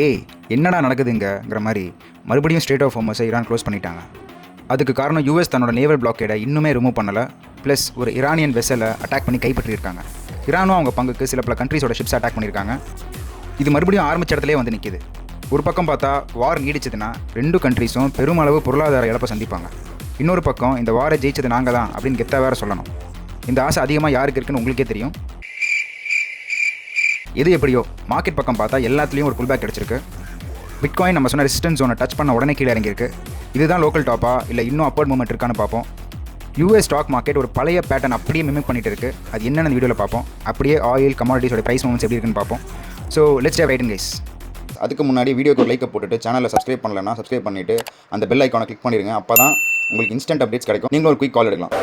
ஏய் என்னடா நடக்குதுங்கிற மாதிரி மறுபடியும் ஸ்ட்ரெய்ட் ஆஃப் ஹோர்மஸை ஈரான் க்ளோஸ் பண்ணிட்டாங்க. அதுக்கு காரணம் யூஎஸ் தன்னோட நேவல் பிளாக்கேடை இன்னுமே ரிமூவ் பண்ணலை, ப்ளஸ் ஒரு ஈரானியன் வெசலை அட்டாக் பண்ணி கைப்பற்றியிருக்காங்க. ஈரானும் அவங்க பங்குக்கு சில பல கண்ட்ரிஸோட ஷிப்ஸ் அட்டாக் பண்ணியிருக்காங்க. இது மறுபடியும் ஆரம்பிச்ச இடத்துலேயே வந்து நிற்கிது. ஒரு பக்கம் பார்த்தா வார் நீடிச்சதுன்னா ரெண்டு கண்ட்ரிஸும் பெருமளவு பொருளாதார இழப்பை சந்திப்பாங்க. இன்னொரு பக்கம் இந்த வாரை ஜெயிச்சது நாங்கள் தான் அப்படின்னு கெத்தாக வேறு சொல்லணும். இந்த ஆசை அதிகமாக யாருக்கு இருக்குன்னு உங்களுக்கே தெரியும். எது எப்படியோ மார்க்கெட் பக்கம் பார்த்தா எல்லாத்துலேயும் ஒரு புல் பேக் கிடச்சிருக்கு. பிட்காயின் நம்ம சொன்ன ரெசிஸ்டன்ஸ் ஜோனை டச் பண்ண உடனே கீழே இறங்கியிருக்கு. இதுதான் லோக்கல் டாப்பா இல்லை இன்னும் அப்போர்ட் மூவ்மெண்ட் இருக்கான்னு பார்ப்போம். யூஎஸ் ஸ்டாக் மார்க்கெட் ஒரு பழைய பேட்டர்ன் அப்படியே மிமிக் பண்ணிட்டு இருக்குது. அது என்னென்ன வீடியோவில் பார்ப்போம். அப்படியே ஆயில் கமாடிட்டிஸோட ப்ரைஸ் மூவ்மெண்ட்ஸ் எப்படி இருக்குன்னு பார்ப்போம். So let's Dave right in guys. அதுக்கு முன்னாடி வீடியோக்கு ஒரு லைக்கை போட்டுட்டு சேனலை சப்ஸ்கிரைப் பண்ணலன்னா சப்ஸ்கிரைப் பண்ணிவிட்டு அந்த பெல் ஐக்கானை கிளிக் பண்ணிடுங்க. அப்போ தான் உங்களுக்கு இன்ஸ்டன்ட் அப்டேட்ஸ் கிடைக்கும். நீங்களும் ஒரு குயிக் கால் எடுக்கலாம்.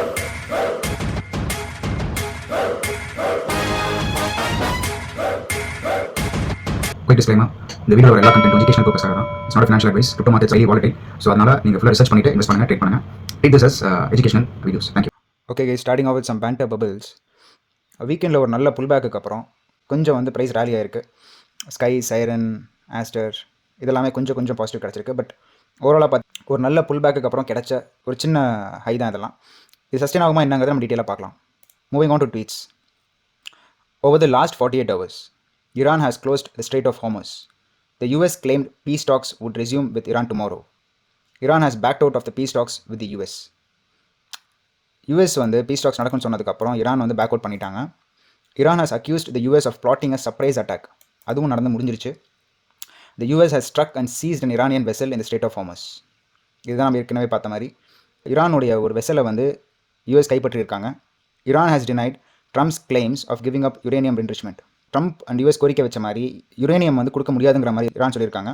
குயிக் டிஸ்க்ளைமர், இந்த வீடியோட எல்லா கண்டென்ட் எஜுகேஷனல் பர்பஸாக தான். It's not financial advice. Crypto markets highly volatile. So அதனால் நீங்கள் ஃபுல்லாக ரிசர்ச் பண்ணிட்டு இன்வெஸ்ட் பண்ணுங்கள், ட்ரேட் பண்ணுங்கள். Take this as educational videos. Thank you. Okay guys, starting off with some banter bubbles. வீக்கெண்டில் ஒரு நல்ல புல் பேக்குக்கு அப்புறம் கொஞ்சம் வந்து ப்ரைஸ் ரேலி ஆயிருக்கு. ஸ்கை, சைரன், ஆஸ்டர் இதெல்லாமே கொஞ்சம் பாசிட்டிவ் கிடச்சிருக்கு. பட் ஓவராலாக பார்த்து ஒரு நல்ல புல் பேக்குக்கு அப்புறம் கிடைச்ச ஒரு சின்ன ஹை தான் இதெல்லாம். இது சஸ்டெயின் ஆகுமா என்னங்கிறத நம்ம டீட்டெயிலாக பார்க்கலாம். Moving on to tweets. Over the last 48 hours, Iran has closed the Strait of Hormuz. The US claimed peace talks would resume with Iran tomorrow. Iran has backed out of the peace talks with the US. US வந்து peace talks நடக்கும்னு சொன்னதுக்கப்புறம் Iran வந்து back out பண்ணிட்டாங்க. Iran has accused the US of plotting a surprise attack. அதுவும் நடந்து முடிஞ்சிருச்சு. The US has struck and seized an Iranian vessel in the Strait of Hormuz. இதுதான் நம்ம ஏற்கனவே பார்த்த மாதிரி ஈரானுடைய ஒரு வெசலை வந்து US கைப்பற்றியிருக்காங்க. Iran has denied Trump's claims of giving up uranium enrichment. Trump and US கோரிக்கை வச்ச மாதிரி யுரேனியம் வந்து கொடுக்க முடியாதுங்கிற மாதிரி ஈரான் சொல்லியிருக்காங்க.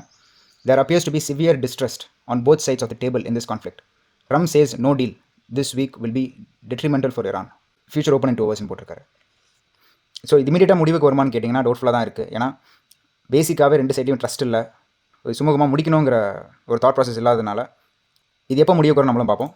There appears to be severe distrust on both sides of the table in this conflict. Trump says no deal this week will be detrimental for Iran. Future open into ஓவர்ஸ்னு போட்டிருக்காரு. So இது இமீடியட்டாக முடிவுக்கு வருமானு கேட்டிங்கன்னா டவுட்ஃபுல்லாக தான் இருக்குது. ஏன்னா பேசிக்காகவே ரெண்டு சைட்லையும் ட்ரஸ்ட் இல்லை, ஒரு சுமூகமாக முடிக்கணுங்கிற ஒரு தாட் ப்ராசஸ் இல்லாததுனால இது எப்போ முடிவுக்கு வரும் நம்மளும் பார்ப்போம்.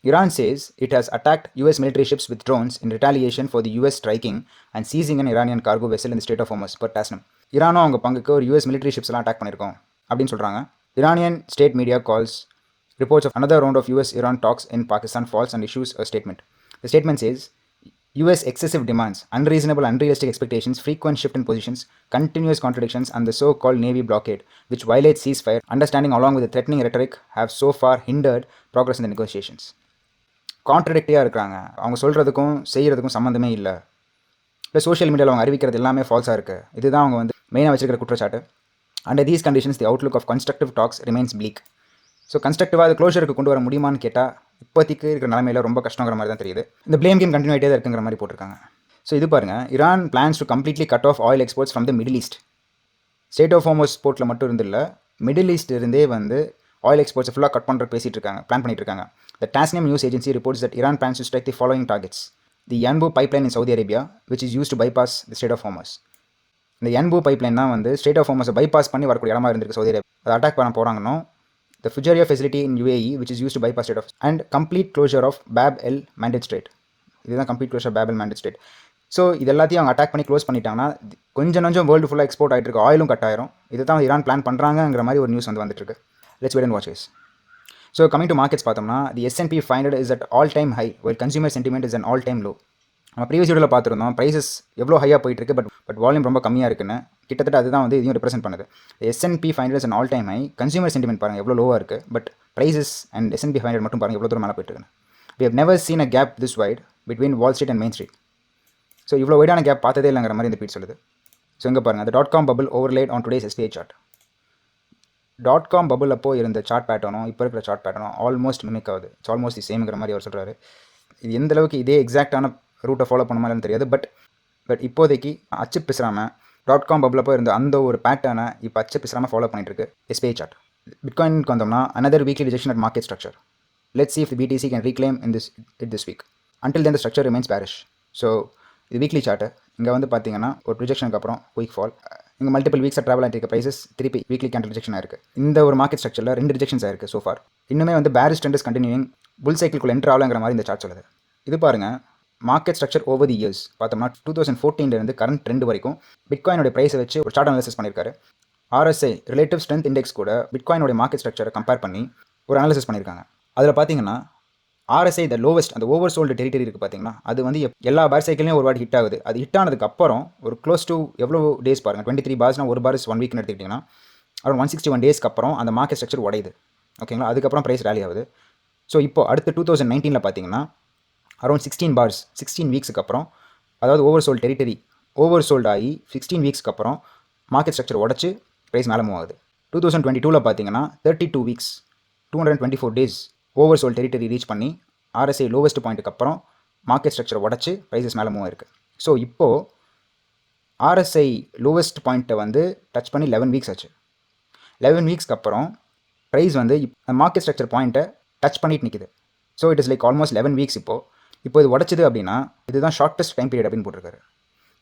Iran says it has attacked US military ships with drones in retaliation for the US striking and seizing an Iranian cargo vessel in the Strait of Hormuz per Tasnim. இரானும் அவங்க பங்குக்கு ஒரு US military ships எல்லாம் attack பண்ணியிருக்கோம் அப்படின்னு சொல்கிறாங்க. Iranian state media calls reports of another round of US-Iran talks in Pakistan false and issues a statement. The statement says US excessive demands, unreasonable, unrealistic expectations, frequent shift in positions, continuous contradictions and the so-called Navy blockade, which violates ceasefire, understanding along with the threatening rhetoric have so far hindered progress in the negotiations. கான்ட்ரடிக்டியாக இருக்கிறாங்க. அவங்க சொல்கிறதுக்கும் செய்கிறதுக்கும் சம்மந்தமே இல்லை. இப்போ social மீடியாவில் அவங்க அறிவிக்கிறது எல்லாமே ஃபால்ஸாக இருக்குது. இதுதான் அவங்க வந்து மெயினாக வச்சுருக்கிற குற்றச்சாட்டு. Under these conditions the outlook of constructive talks remains bleak. So கன்ஸ்ட்ரக்டிவாக அது க்ளோஷருக்கு கொண்டு வர முடியுமான்னு கேட்டால் இப்போதைக்கு இருக்கிற நிலைமையில் ரொம்ப கஷ்டங்கிற மாதிரி தான் தெரியுது. இந்த ப்ளேம் கேம் கண்டினியூ ஆகிட்டே தான் இருக்குங்கிற மாதிரி போட்டிருக்காங்க. ஸோ இது பாருங்கள், Iran plans to completely cut off oil exports from the Middle East. Strait of Hormuz போர்ட்டில் மட்டும் இருந்தில்ல, மிடில் ஈஸ்ட் இருந்தே வந்து ஆயில் எக்ஸ்போர்ட்ஸ் ஃபுல்லாக கட் பண்ணுற பேசிகிட்டு இருக்காங்க, பிளான் பண்ணிட்டு இருக்காங்க. The Tasnim news agency reports that Iran plans to strike the following targets: the Yanbu pipeline in Saudi Arabia, which is used to bypass the Strait of Hormuz. இந்த Yanbu pipeline தான் வந்து Strait of Hormuz bypass பண்ணி வரக்கூடிய இடமா இருந்திருக்கு Saudi Arabia. அதை attack பண்ண போகிறாங்கன்னா the Fujairah facility in UAE, which is used to bypass Strait of Hormuz, and complete closure of Bab el Mandeb Strait. இதுதான் complete closure of Bab el Mandeb Strait. So இது எல்லாத்தையும் அவங்க attack பண்ணி close பண்ணிட்டாங்கன்னா கொஞ்சம் world ஃபுல்லாக export ஆகிட்டு இருக்கு, ஆயிலும் கட் ஆயிரும். இதை தான் ஈரான் பிளான் பண்ணுறாங்கிற மாதிரி ஒரு நியூஸ் வந்துட்டு இருக்கு. Let's wait and watch this. So coming to markets பார்த்தோம்னா the S&P 500 is at all time high while consumer sentiment is an all time low. நம்ம ப்ரீவியஸ் வீடியோவில் பார்த்துருந்தோம் ப்ரைஸஸ் எவ்வளோ ஹையாக போயிட்டுருக்கு, பட் வால்யூம் ரொம்ப கம்மியாக இருக்குன்னு. கிட்டத்தட்ட அதுதான் வந்து இதையும் ரெப்ரசென்ட் பண்ணுது. S&P 500 is an all time high, consumer sentiment பாருங்கள் எவ்வளோ லோவாக இருக்குது, பட் ப்ரைஸஸ் அண்ட் S&P 500 மட்டும் பாருங்கள் எவ்வளோ தூரம் மேலே போயிட்டுருக்குன்னு. We have never seen a gap this wide between Wall Street and Main Street. So இவ்வளோ வைடான கேப் பார்த்ததே இல்லைங்கிற மாதிரி இந்த ட்வீட் சொல்லுது. ஸோ இங்கே பாருங்கள், the .com bubble overlaid on today's SPY chart. .com bubble அப்போ இருந்த சார்ட் பேட்டர்னும் இப்போ இருக்கிற சார்ட் பேட்டர்னும் ஆல்மோஸ்ட் மிமிக் ஆகுது. இட்ஸ் ஆல்மோஸ்ட் தி சேம்ங்கிற மாதிரி அவர் சொல்கிறாரு. இது எந்த அளவுக்கு இதே எக்ஸாக்டான ரூட்டை ஃபாலோ பண்ண மாதிரின்னு தெரியாது. பட் இப்போதைக்கு அச்சு பிசுறாமல் .com பபுள் அப்போ இருந்த அந்த ஒரு பேட்டர்னை இப்போ அச்சு பிசுறாமல் ஃபாலோ பண்ணிட்டு இருக்கு SPY சார்ட். பிட்காயினுக்கு வந்தோம்னா another weekly rejection at market structure. Let's see if the BTC can reclaim this week. Until then the structure remains bearish. So இது வீக்லி சார்ட்டு. இங்கே வந்து பார்த்தீங்கன்னா ஒரு ரிஜெக்ஷனுக்கு அப்புறம் குயிக் ஃபால். இங்கே மல்டிபிள் வீக்ஸாக ட்ராவல் ஆகிட்டு ப்ரைஸஸ் திருப்பி வீக்லி கேண்டில் ரிஜெக்ஷன் ஆயிருக்கு. இந்த ஒரு மார்க்கெட் ஸ்ட்ரக்சரில் 2 ரிஜெக்ஷன்ஸ் ஆயிருக்கு ஸோ ஃபார். இன்னுமே வந்து bearish trend is continuing, bull சைக்கிள்குள்ள என்ட்ரு ஆகலங்கிற மாதிரி இந்த சார்ட் சொல்லுது. இது பாருங்கள், market structure over the years பார்த்தோம்னா 2014 கரண்ட் ட்ரெண்ட் வரைக்கும் பிட்காயினோட ப்ரைஸை வச்சு ஒரு சார்ட் அனாலிசிஸ் பண்ணியிருக்காரு. RSI ரிலேட்டிவ் ஸ்ட்ரென்த் இண்டெக்ஸ் கூட பிட்காயினோட மார்க்கெட் ஸ்ட்ரக்சரை கம்பேர் பண்ணி ஒரு அனாலிசிஸ் பண்ணியிருக்காங்க. அதில் பார்த்தீங்கன்னா RSI த லோவஸ்ட் அந்த ஓவர் சோல்டு டெரிட்டரி இருக்குது பார்த்தீங்கன்னா, அது வந்து எல்லா பேர் சைக்கிளையும் ஒரு வாட்டி ஹிட் ஆகுது. அது ஹிட் ஆனதுக்கப்புறம் ஒரு க்ளோஸ் டு எவ்வளோ டேஸ் பாருங்கள், 23 பார்ஸ்னா ஒரு பார் 1 வீக்னு எடுத்துக்கிட்டிங்கன்னா அரௌண்ட் 161 டேஸ்க்கு அப்புறம் அந்த மார்க்கெட் ஸ்ட்ரக்சர் உடையுது. ஓகேங்களா, அதுக்கப்புறம் ப்ரைஸ் ரேலி ஆகுது. ஸோ இப்போ அடுத்து 2019 பார்த்தீங்கன்னா அரௌண்ட் 16 பார்ஸ் 16 வீக்ஸுக்கு அப்புறம், அதாவது over sold territory over sold ஆகி 16 வீக்ஸ்க்கு அப்புறம் மார்க்கெட் ஸ்ட்ரக்சர் உடச்சி ப்ரைஸ் மேலே மூவ் ஆகுது. 2022 பார்த்தீங்கன்னா 32 weeks 224 days over sold territory reach பண்ணி RSI லோவஸ்ட் பாயிண்ட்டுக்கு அப்புறம் மார்க்கெட் ஸ்ட்ரக்சரை உடச்சி ப்ரைஸஸ் மேலே மூவ் ஆயிருக்கு. ஸோ இப்போது RSI லோவஸ்ட் பாயிண்ட்டை வந்து டச் பண்ணி 11 வீக்ஸ் ஆச்சு. 11 வீக்ஸ்க்கு அப்புறம் ப்ரைஸ் வந்து மார்க்கெட் ஸ்ட்ரக்சர் பாயிண்ட்டை டச் பண்ணிட்டு நிற்கிது. So it is like almost 11 weeks. இப்போ இது உடச்சிது அப்படின்னா இதுதான் ஷார்ட்டஸ்ட் டைம் பீரியட் அப்படின்னு போட்டிருக்காரு.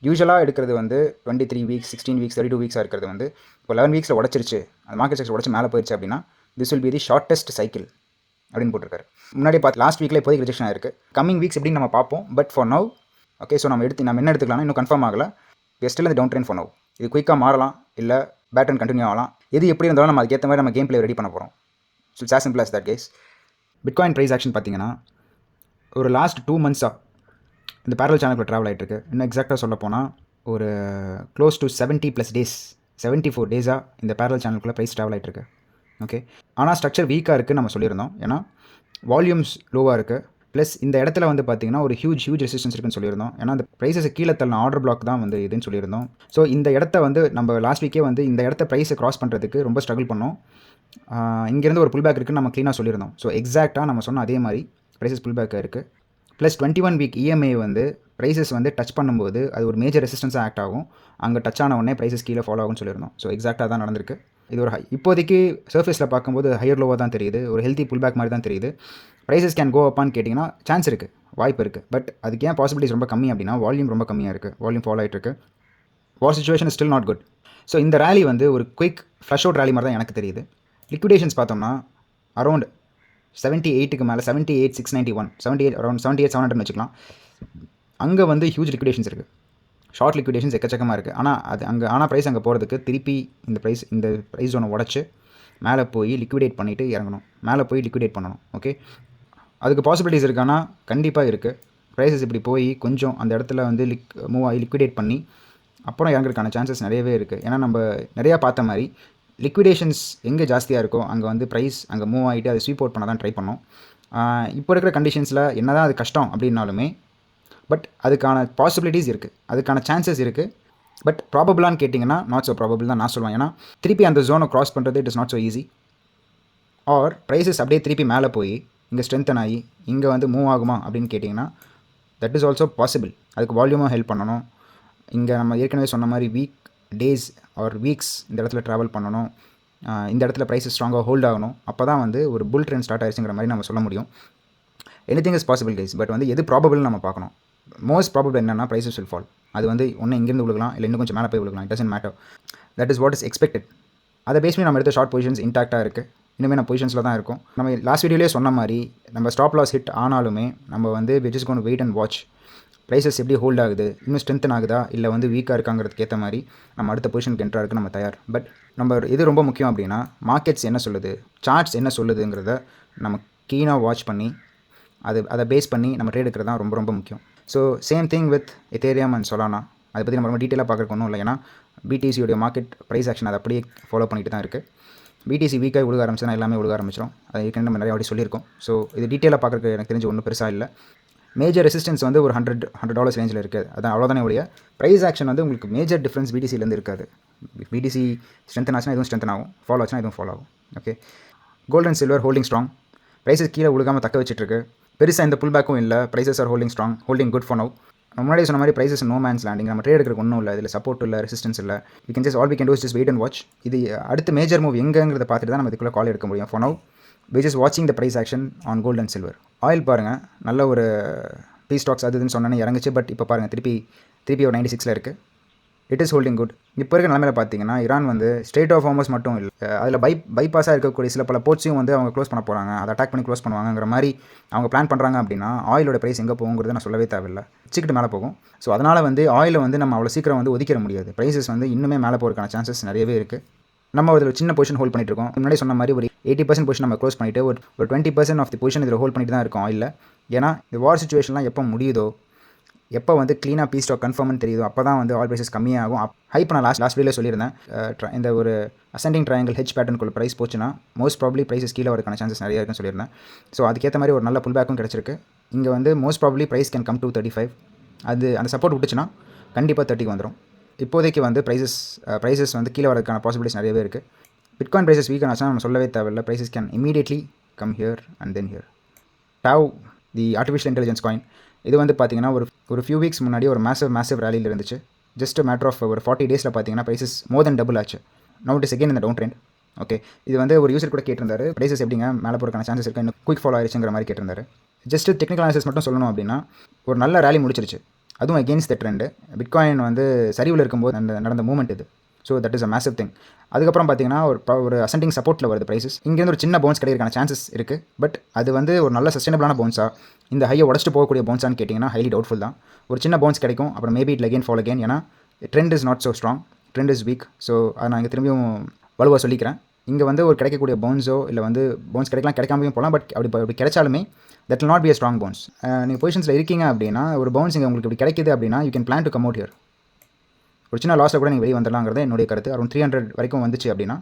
யூஸ்வலாக எடுக்கிறது வந்து 23 வீக்ஸ் 16 வீக்ஸ் 32 வீக்ஸாக இருக்கிறது வந்து இப்போ 11 வீக்ஸில் உடச்சிருச்சு, அந்த மார்க்கெட் ஸ்ட்ரக்சர் உடச்சி மேலே போயிடுச்சு அப்படின்னா this will be the shortest cycle அப்படின்னு போட்டிருக்காரு. முன்னாடி பார்த்து லாஸ்ட் வீக்கில் இப்போதைக்கு ரிஜெக்ஷன் ஆயிருக்கு. கம்மிங் வீக்ஸ் எப்படின்னு நம்ம பார்ப்போம். But for now okay, so நம்ம என்ன எடுத்துக்கலாம் இன்னும் கன்ஃபார்ம் ஆகலை. ஸ்டில் இந்த டவுன் ட்ரெண்ட் ஃபார் நவ். இது குயிக்காக மாறலாம், இல்லை பேட்டர்ன் கண்டினியூ ஆகலாம். எது எப்படி இருந்தாலும் நம்ம அதுக்கேற்ற மாதிரி நம்ம கேம் பிளே ரெடி பண்ண போகிறோம். So it's as simple as that case. Bitcoin price action பார்த்தீங்கன்னா ஒரு லாஸ்ட் 2 மந்த்ஸாக இந்த பேரல் சேனலுக்குள்ள ட்ராவல் ஆகிட்டுருக்கு. இன்னும் எக்ஸாக்டாக சொல்ல போனால் ஒரு க்ளோஸ் டு 70+ டேஸ் 74 டேஸாக இந்த பேரல் சேனலுக்குள்ளே ப்ரைஸ் ட்ராவல் ஆகிட்டுருக்கு. ஓகே, ஆனால் ஸ்ட்ரக்சர் வீக்காக இருக்குதுன்னு நம்ம சொல்லியிருந்தோம். ஏன்னா வால்யூம்ஸ் லோவாக இருக்குது. ப்ளஸ் இந்த இடத்துல வந்து பார்த்திங்கன்னா ஒரு ஹியூஜ் ரெசிஸ்டன்ஸ் இருக்குன்னு சொல்லியிருந்தோம். ஏன்னா அந்த ப்ரைஸஸ் கீழே தள்ள ஆர்டர் பிளாக் தான் வந்து இதுன்னு சொல்லியிருந்தோம். ஸோ இந்த இடத்த வந்து நம்ம லாஸ்ட் வீக்கே வந்து இந்த இடத்த ப்ரைஸை க்ராஸ் பண்ணுறதுக்கு ரொம்ப ஸ்ட்ரகிள் பண்ணோம். இங்கேருந்து ஒரு புல் பேக் இருக்குன்னு நம்ம க்ளீனாக சொல்லியிருந்தோம். ஸோ எக்ஸாக்டாக நம்ம சொன்ன அதே மாதிரி ப்ரைஸஸ் புல் பேக்காக இருக்குது. ப்ளஸ் 21 வீக் EMA வந்து ப்ரைஸஸ் வந்து டச் பண்ணும்போது அது ஒரு மேஜர் ரெசிஸ்டன்ஸாக ஆக்ட் ஆகும். அங்கே டச் ஆன உடனே ப்ரைஸஸ் கீழே ஃபாலோ ஆகும்னு சொல்லியிருந்தோம். ஸோ எக்ஸாக்டாக தான் நடந்திருக்கு. இது ஒரு இப்போதைக்கு சர்ஃபேஸில் பார்க்கும்போது ஹையர் லோவாக தான் தெரியுது, ஒரு ஹெல்த்தி புல் பேக் மாதிரி தான் தெரியுது. ப்ரைஸஸ் கேன் கோ அப்பான்னு கேட்டிங்கன்னா சான்ஸ் இருக்குது, வாய்ப்பு இருக்குது. பட் அதுக்கு ஏன் பாசிபிலிட்டிஸ் ரொம்ப கம்மி அப்படின்னா வால்யூம் ரொம்ப கம்மியாக இருக்குது. வால்யூம் ஃபாலோ ஆகிட்டு இருக்கு. War situation still not good. So இந்த ரேலி வந்து ஒரு குயிக் ஃப்ளஷ் அவுட் ரேலி மாதிரி தான் எனக்கு தெரியுது. லிக்விடேஷன்ஸ் பார்த்தோம்னா அரௌண்ட் 78க்கு மேலே 78,691 78 அரௌண்ட் 78,700 வச்சுக்கலாம். அங்கே வந்து ஹியூஜ் லிக்விடேஷன்ஸ் இருக்குது. ஷார்ட் லிக்விடேஷன்ஸ் எக்கச்சக்கமாக இருக்குது. ஆனால் ப்ரைஸ் அங்கே போகிறதுக்கு திருப்பி இந்த ப்ரைஸ் ஒன்று உடச்சி மேலே போய் லிக்விடேட் பண்ணிவிட்டு இறங்கணும், மேலே போய் லிக்விடேட் பண்ணணும். ஓகே, அதுக்கு பாசிபிலிட்டிஸ் இருக்கானா? கண்டிப்பாக இருக்குது. ப்ரைஸஸ் இப்படி போய் கொஞ்சம் அந்த இடத்துல வந்து மூவ் ஆகி லிக்விடேட் பண்ணி அப்புறம் இறங்குறதுக்கான சான்சஸ் நிறையவே இருக்குது. ஏன்னா நம்ம நிறையா பார்த்த மாதிரி லிக்விடேஷன்ஸ் எங்கே ஜாஸ்தியாக இருக்கோ அங்கே வந்து ப்ரைஸ் அங்கே மூவ் ஆகிட்டு அதை ஸ்வீப் அவுட் பண்ண தான் ட்ரை பண்ணோம். இப்போ இருக்கிற கண்டிஷன்ஸில் என்ன தான் அது கஷ்டம் அப்படின்னாலுமே பட் அதுக்கான பாசிபிலிட்டிஸ் இருக்குது, அதுக்கான சான்சஸ் இருக்குது. பட் ப்ராபபிளான்னு கேட்டிங்கன்னா நாட் ஸோ ப்ராபபிள் தான் நான் சொல்லுவேன். ஏன்னா திருப்பி அந்த ஜோனை க்ராஸ் பண்ணுறது it is not so easy. Or prices அப்படியே திருப்பி மேலே போய் இங்கே ஸ்ட்ரென்த்தன் ஆகி இங்கே வந்து மூவ் ஆகுமா அப்படின்னு கேட்டிங்கன்னா தட் இஸ் ஆல்சோ பாசிபிள். அதுக்கு வால்யூமாக ஹெல்ப் பண்ணணும். இங்கே நம்ம ஏற்கனவே சொன்ன மாதிரி வீக் டேஸ் ஆர் வீக்ஸ் இந்த இடத்துல ட்ராவல் பண்ணணும். இந்த இடத்துல ப்ரைஸஸ் ஸ்ட்ராங்காக ஹோல்ட் ஆகணும். அப்போ தான் வந்து ஒரு புல் ட்ரெண்ட் ஸ்டார்ட் ஆயிடுச்சுங்கிற மாதிரி நம்ம சொல்ல முடியும். Anything is possible guys. But வந்து எது ப்ராபபிள்னு நம்ம பார்க்கணும். மோஸ்ட் ப்ராபபிள் என்னென்னா ப்ரைஸஸ் வில் ஃபால். அது வந்து ஒன்று இங்கேருந்து விழுகலாம், இல்லை இன்னும் கொஞ்சம் மேலே போய் விழுகலாம். It doesn't matter. That is what is expected. அதை பேஸ் பண்ணி நம்ம எடுத்த ஷார்ட் பொசிஷன்ஸ் இன்டாக்டாக இருக்குது. இனிமேல் நம்ம பொசிஷன்ஸில் தான் இருக்கும். நம்ம லாஸ்ட் வீடியோலேயே சொன்ன மாதிரி நம்ம ஸ்டாப் லாஸ் ஹிட் ஆனாலுமே நம்ம வந்து we just gonna wait and watch. Prices எப்படி ஹோல்ட் ஆகுது, இன்னும் ஸ்ட்ரென்த்தன் ஆகுதா, இல்லை வந்து வீக்காக இருக்காங்கிறதுக்கு ஏற்ற மாதிரி நம்ம அடுத்த பொசிஷனுக்கு என்ட்ரா இருக்குது நம்ம தயார். பட் நம்ம இது ரொம்ப முக்கியம் அப்படின்னா மார்க்கெட்ஸ் என்ன சொல்லுது, சார்ட்ஸ் என்ன சொல்லுதுங்கிறத நம்ம கீனாக வாட்ச் பண்ணி அதை பேஸ் பண்ணி நம்ம ட்ரேட் எடுக்கிறது தான் ரொம்ப ரொம்ப முக்கியம். So same thing with Ethereum and Solana. அதை பற்றி நம்ம ரொம்ப டீட்டெயிலாக பார்க்குறக்கு ஒன்றும் இல்லை. ஏன்னா பிடிசியோடைய மார்க்கெட் ப்ரைஸ் ஆக்ஷன் அதை அப்படியே ஃபாலோ பண்ணிட்டு தான் இருக்குது. பிடிசி வீக்காக விழுக ஆரம்பிச்சுன்னா எல்லாமே விழுக ஆரம்பிச்சிடும். அது ஏற்கனவே நம்ம நிறைய வாட்டி சொல்லியிருக்கோம். ஸோ இது டீட்டெயிலாக பார்க்குறக்கு எனக்கு தெரிஞ்சு ஒன்றும் பெருசாக இல்லை. மேஜர் ரெசிஸ்டன்ஸ் வந்து ஒரு $100 ரேஞ்சில் இருக்குது. அதான் அவ்வளோதானே ஒழிய ப்ரைஸ் ஆக்ஷன் வந்து உங்களுக்கு மேஜர் டிஃப்ரென்ஸ் பிடிசிலேருந்து இருக்காது. பிடிசி ஸ்ட்ரென்த்தன் ஆச்சுன்னா இதுவும் ஸ்ட்ரென்த்தன் ஆகும், ஃபாலோ ஆச்சுன்னா இதுவும் ஃபாலோ ஆகும். Okay, gold and silver holding strong. Prices கீழே விழுகாமல் தக்க வச்சுட்ருக்கு. பெருசாக இந்த புல் பேக்கும் இல்லை. Prices are holding strong, holding good for now. முன்னாடி சொன்ன மாதிரி ப்ரைஸஸ் நோ மேன்ஸ் லேண்டிங். நம்ம ட்ரேட் எடுக்கிறதுக்கு ஒன்றும் இல்லை. இதில் சப்போர்ட் இல்லை, ரெசிஸ்டன்ஸ் இல்லை. We can just all we can do is just wait and watch. இது அடுத்த மேஜர் மூவ் எங்கேங்கிறத பார்த்துட்டு தான் நம்ம இதுக்குள்ளே கால் எடுக்க முடியும். ஃபார் நவ் வி ஜஸ்ட் வாட்சிங் the price action on gold and silver. Oil பாருங்கள், நல்ல ஒரு பீ ஸ்டாக்ஸ் அது இதுன்னு சொன்னேன்னு இறங்குச்சு. பட் இப்போ பாருங்கள் திருப்பி ஒரு 96ல் இருக்குது. It is holding good. இப்போ இருக்க நிலமையில பார்த்தீங்கன்னா ஈரான் வந்து ஸ்டேட் ஆஃப் ஹார்மஸ் மட்டும் இல்லை, அதில் பைபாஸாக இருக்கக்கூடிய சில பல போர்ட்ஸையும் வந்து அவங்க க்ளோஸ் பண்ண போகிறாங்க. அதை அட்டாக் பண்ணி க்ளோஸ் பண்ணுவாங்கிற மாதிரி அவங்க பிளான் பண்ணுறாங்க. அப்படின்னா ஆயிலோட ப்ரைஸ் எங்கே போகுங்கிறது நான் சொல்லவே தேவையில்லை, வச்சுக்கிட்டு மேலே போகும். ஸோ அதனால் வந்து ஆயிலை வந்து நம்ம அவ்வளோ சீக்கிரம் வந்து ஒதுக்கிட முடியாது. ப்ரைஸஸ் வந்து இன்னுமே மேலே போகிறதுக்கான சான்சஸ் நிறையவே இருக்குது. நம்ம அதில் சின்ன பொசிஷன் ஹோல்ட் பண்ணிட்டு இருக்கோம். முன்னாடி சொன்ன மாதிரி ஒரு 80% பொசிஷன் நம்ம க்ளோஸ் பண்ணிவிட்டு ஒரு 20% ஆஃப் தி பொசிஷன் இதில் ஹோல்ட் பண்ணிட்டு தான் இருக்கோம். இல்லை ஏன்னா இந்த வார் சுச்சுவேஷன்லாம் எப்போ முடியுதோ, எப்போ வந்து க்ளீனாக பீ ஸ்டாக் கன்ஃபார்ம்னு தெரியுதோ, அப்போ தான் வந்து ஆல் ப்ரைஸஸ் கம்மியாகும். ஹைப் நான் லாஸ்ட் வீடியோவில் சொல்லியிருந்தேன். இந்த ஒரு அசெண்டிங் ட்ரையாங்கிள் ஹெச் பேட்டர்னுக்குள்ள ப்ரைஸ் போச்சுன்னா மோஸ்ட் ப்ராப்ளி ப்ரைஸஸ் கீழே வரதுக்கான சான்சஸ் நிறைய இருக்குன்னு சொல்லியிருந்தேன். ஸோ அதுக்கேற்ற மாதிரி ஒரு நல்ல புல் பேக்கும் கிடச்சிருக்கு. இங்கே வந்து most probably price can come to 35. அது அந்த சப்போர்ட் விட்டுச்சுன்னா கண்டிப்பாக 30க்கு வந்துடும். இப்போதைக்கு வந்து ப்ரைஸஸ் வந்து கீழே வரதுக்கான பாசிபிலிட்டிஸ் நிறையவே இருக்குது. பிட்காயின் ப்ரைஸஸ் வீக் ஆச்சுன்னா நம்ம சொல்லவே தேவையில்லை. Prices can immediately come here and then here. TAO the artificial intelligence coin, இது வந்து பார்த்தீங்கன்னா ஒரு ஃபியூ வீக்ஸ் முன்னாடி ஒரு மேசிவ் ரேலியில் இருந்துச்சு. ஜஸ்ட் மேட்டர் ஆஃப் ஒரு 40 டேஸில் பார்த்தீங்கன்னா ப்ரைஸஸ் மோர் தென் டபுள் ஆச்சு. நவ் இட் இஸ் அகெயின் இந்த டவுன் ட்ரெண்ட். ஓகே, இது வந்து ஒரு யூசர் கூட கேட்டிருந்தாரு, ப்ரைஸஸ் எப்படிங்க மேலே போகிறதுக்கான சான்சஸ் இருக்குது, இன்னும் குயிக் ஃபாலோ ஆயிடுச்சுங்கிற மாதிரி கேட்டிருந்தாரு. ஜஸ்ட் டெக்னிக்கல் அனாலிசிஸ் மட்டும் சொல்லணும் அப்படின்னா ஒரு நல்ல ரேலி முடிச்சிருச்சு, அதுவும் அகெயின்ஸ்ட் த ட்ரெண்டு. பிட்காயின் வந்து சரிவில் இருக்கும்போது நடந்த மூமெண்ட் இது. So that is a massive thing. அதுக்கப்புறம் பார்த்தீங்கன்னா ஒரு அசெண்டிங் சப்போர்ட்டில் வருது ப்ரைஸஸ். இங்கேருந்து ஒரு சின்ன பவுன்ஸ் கிடைக்கிறதுக்கான சான்சஸ் இருக்குது. பட் அது வந்து ஒரு நல்ல சஸ்டைனபிளான பவுன்ஸா, இந்த ஹையை உடச்சிட்டு போகக்கூடிய பவுன்ஸான்னு கேட்டிங்கன்னா ஹைலி டவுட்ஃபுல் தான். ஒரு சின்ன பவுன்ஸ் கிடைக்கும், அப்புறம் maybe it again fall again. ஏன்னா trend is not so strong, trend is weak. So அதை நான் இங்கே திரும்பியும் வலுவாக சொல்லிக்கிறேன். இங்கே வந்து ஒரு கிடைக்கக்கூடிய பவுன்ஸோ இல்லை வந்து பவுன்ஸ் கிடைக்காமையும் போகலாம். பட் அப்படி கிடைச்சாலுமே that will not be a strong bounce. நீங்கள் பொசிஷன்ஸில் இருக்கீங்க அப்படின்னா ஒரு பவுன்ஸ் இங்கே உங்களுக்கு இப்படி கிடைக்குது அப்படின்னா you can plan to come out here. ஒரு சின்ன லாஸில் கூட நீங்கள் வெளியே வந்துடலாங்கிறது என்னுடைய கருத்து. அரௌண்ட் 300 வரைக்கும் வந்துச்சு அப்படின்னா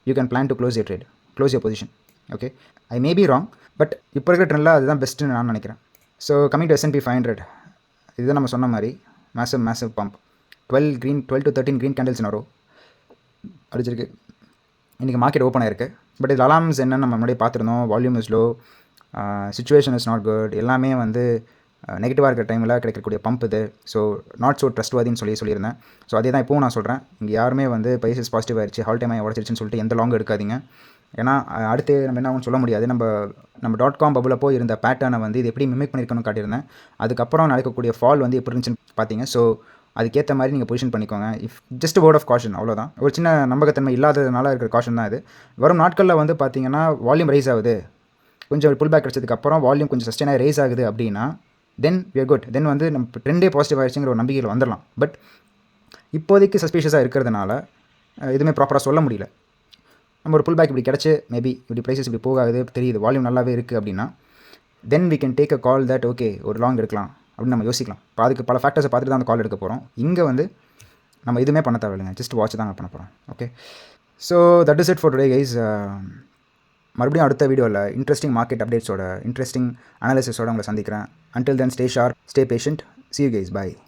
you can plan to close your trade, close your position. Okay, I may be wrong, but இப்போ இருக்கிற ட்ரெண்டில் அதுதான் பெஸ்ட்டுன்னு நான் நினைக்கிறேன். ஸோ கமிங் டு S&P 500, இதுதான் நம்ம சொன்ன மாதிரி massive pump. 12 to 13 green candles in a row அடிச்சிருக்கு. இன்றைக்கி மார்க்கெட் ஓப்பன் ஆயிருக்கு. பட் இது அலார்ம்ஸ் என்னன்னு நம்ம முன்னாடியே பார்த்துருந்தோம். Volume is low, situation is not good, எல்லாமே வந்து நெகட்டிவாக இருக்கிற டைமில் கிடைக்கக்கூடிய பம்ப் இது. ஸோ நாட் ஸோ ட்ரஸ்ட்வர்தின்னு சொல்லியிருந்தேன். ஸோ அதே தான் இப்போவும் நான் சொல்கிறேன். இங்கே யாருமே வந்து ப்ரைஸஸ் பாசிட்டிவ் ஆயிடுச்சு, ஹால் டைம் உடச்சிருச்சுன்னு சொல்லிட்டு எந்த லாங் எடுக்காதீங்க. ஏன்னா அடுத்து நம்ம என்ன ஆகும்னு சொல்ல முடியாது. நம்ம .com பபுளில் போய் இருந்த பேட்டர்னை வந்து இது எப்படி மிமிக் பண்ணியிருக்கணும்னு காட்டியிருந்தேன். அதுக்கப்புறம் நடக்கக்கூடிய ஃபால் வந்து எப்படி இருந்துச்சுன்னு பார்த்தீங்க. ஸோ அதுக்கேற்ற மாதிரி நீங்கள் பொசிஷன் பண்ணிக்கோங்க. ஜஸ்ட் வேர்ட் ஆஃப் காஷன், அவ்வளோதான். ஒரு சின்ன நம்பகத்தன்மை இல்லாததுனால இருக்கிற காஷன் தான் இது. வரும் நாட்களில் வந்து பார்த்தீங்கன்னா வால்யூம் ரைஸ் ஆகுது, கொஞ்சம் புல் பேக் கிடச்சதுக்கப்புறம் வால்யூம் கொஞ்சம் சஸ்டெயினாக ரைஸ் ஆகுது அப்படின்னா தென் we are good. தென் வந்து நம்ம ட்ரெண்டே பாசிட்டிவ் ஆகிடுச்சுங்கிற ஒரு நம்பிக்கையில் வந்துடலாம். பட் இப்போதைக்கு சஸ்பீஷியஸாக இருக்கிறதுனால எதுவுமே ப்ராப்பராக சொல்ல முடியல. நம்ம ஒரு புல் பேக் இப்படி கிடச்சி மேபி இப்படி ப்ரைஸஸ் இப்படி போகாது தெரியுது, வால்யூம் நல்லாவே இருக்குது அப்படின்னா தென் we can take a call that okay ஒரு லாங் எடுக்கலாம் அப்படின்னு நம்ம யோசிக்கலாம். இப்போ அதுக்கு பல ஃபேக்டர்ஸை பார்த்துட்டு தான் அந்த கால் எடுக்க போகிறோம். இங்கே வந்து நம்ம எதுவுமே பண்ண தேவையில்லைங்க, ஜஸ்ட் வாட்ச் தான் பண்ண போகிறோம். Okay, so that is it for today guys. மறுபடியும் அடுத்த வீடியோவில் இன்ட்ரெஸ்டிங் மார்க்கெட் அப்டேட்ஸோட இன்ட்ரெஸ்டிங் அனாலிசிஸோட உங்களை சந்திக்கிறேன். Until then, stay sharp, stay patient. See you guys. Bye.